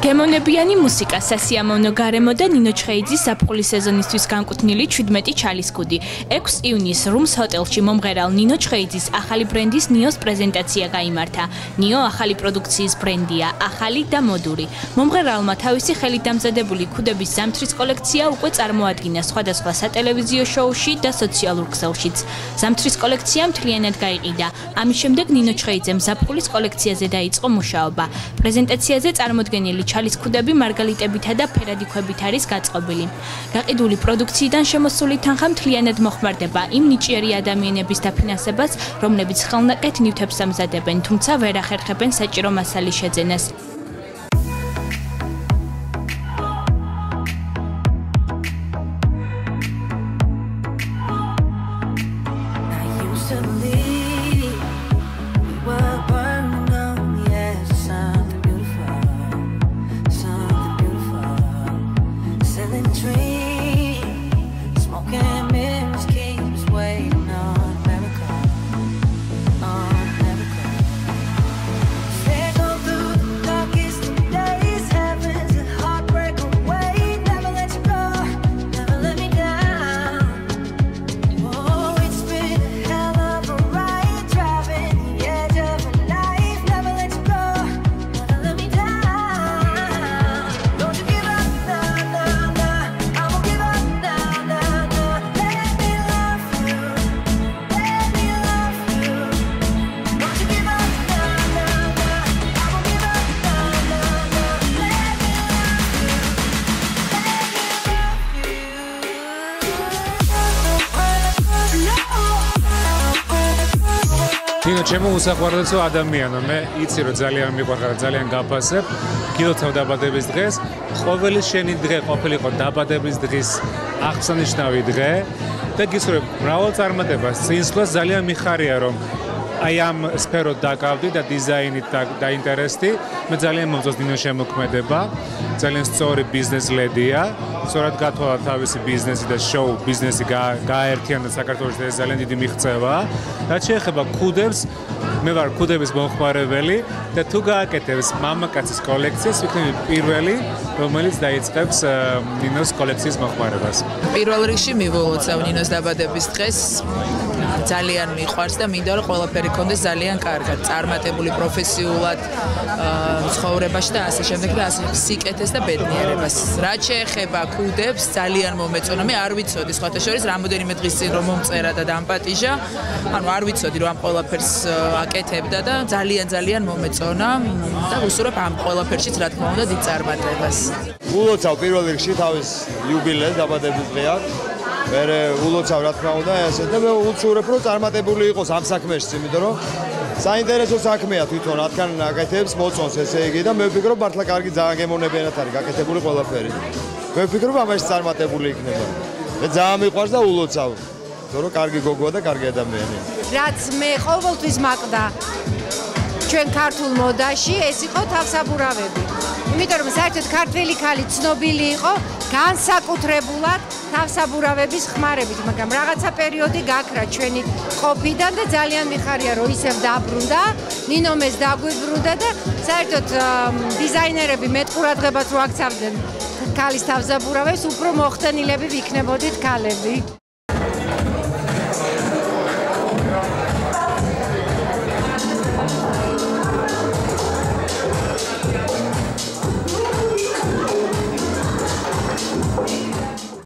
გემოვნებიანი მუსიკა, სასიამოვნო გარემო და ნინო ჩხეიძის ზაფხულის სეზონისთვის განკუთვნილი 17 ჩალისკუდი. 6 ივნისს რუმს ჰოტელში მომღერალ ნინო ჩხეიძის ახალი ბრენდის ნიოს პრეზენტაცია გაიმართა. ნიო ახალი პროდუქციის ბრენდია, ახალი და მოდური. მომღერალმა თავისი ხელით დამზადებული ქუდების ზამთრის კოლექცია უკვე წარმოადგინა სხვადასხვა სატელევიზიო შოუში და სოციალურ ქსელშიც. ზამთრის კოლექცია მთლიანად გაიყიდა. ამის შემდეგ ნინო ჩხეიძემ ზაფხულის კოლექციაზე დაიწყო მუშაობა. პრეზენტაციაზე წარმოდგენილი ჩალისკუდები მარგალიტებითა და ფერადი ქვებით არის გაწყობილი. გაყიდული პროდუქციიდან შემოსული თანხა მთლიანად მოხმარდება იმ ნიჭიერი ადამიანების დაფინანსებას, რომლებიც ხელნაკეთ ნივთებს ამზადებენ, თუმცა ვერ ახერხებენ საჭირო მასალის შეძენას. ნინო, ჩემო უსაყვარლესო ადამიანო, მე იცი რომ ძალიან მიყვარხარ, ძალიან გაფასებ. გილოცავ დაბადების დღეს, ყოველი შენი დღე ყოფილიყო დაბადების დღის აღსანიშნავი დღე და გისურვებ მრავალ წარმატებას. წინსვლას ძალიან მიხარია რომ აი ამ სფეროთ დაკავდი და დიზაინით დაინტერესდი. მე ძალიან მომწონს ნინოს შემოქმედება, ძალიან სწორი ბიზნეს ლედია. სწორად გათვალა თავისი ბიზნესი და შოუ ბიზნესი გააერთიანა საქართველოში და ეს ძალიან დიდი მიღწევაა. რაც შეეხება ქუდებს, მე ვარ ქუდების მომხმარებელი და თუ გააკეთებს მამაკაცის კოლექციას, ვიქნები პირველი, რომელიც დაიწყებს ნინოს კოლექციის მოხმარებას. პირველ რიგში მივულოცავ ნინოს დაბადების დღეს. ძალიან მიყვარს და მინდა რომ ყველაფერი კონდეს ძალიან კარგად, წარმატებული პროფესიულად ცხოვრებაში და ასე შემდეგ და ასე სიკეთეს და ბედნიერებას. რაც შეეხება ქუდებს, ძალიან მომეწონა. მე არ ვიცოდი სხვათა შორის რამოდენიმე დღის წინ რომ მომწერა და დამპატიჟა. ანუ არ ვიცოდი რომ ამ ყველაფერს აკეთებდა და ძალიან მომეწონა და ვუსურვებ ამ ყველაფერშიც რა თქმა უნდა დიდ წარმატებას. ულოცავ პირველ რიგში თავის იუბილეს დაბადების დღე აქვს. მე ულოცავ რა თქმა უნდა ესე და მე ვუცურებ რომ წარმატებული იყოს ამ საქმეში, იმიტომ რომ საინტერესო საქმეა თვითონ რადგან აკეთებს მოწონს ესე იგი და მე ვფიქრობ მართლა კარგი ძალიან გემოვნებიანად არის გაკეთებული ყველაფერი. მე ვფიქრობ ამაში წარმატებული იქნება. მე ძალიან მიყვარს და ულოცავ. თორე კარგი გოგოა და კარგი ადამიანია. რაც მე ყოველთვის მაყდა ჩვენ ქართულ მოდაში ეს იყო თავსაბურავები. იმიტომ რომ საერთოდ ქართველი ქალი ცნობილი იყო განსაკუთრებულად თავსაბურავების ხმარებით, მაგრამ რაღაცა პერიოდი გაქრა ჩვენი ყოფიდან და ძალიან მიხარია რომ ისევ დაბრუნდა, ნინომ ეს დაგვიბრუნდა და საერთოდ დიზაინერები მეტ ყურადღებას რო აქცევდნენ ქალის თავსაბურავებს, უფრო მოხდენილები ვიქნებოდით ქალები.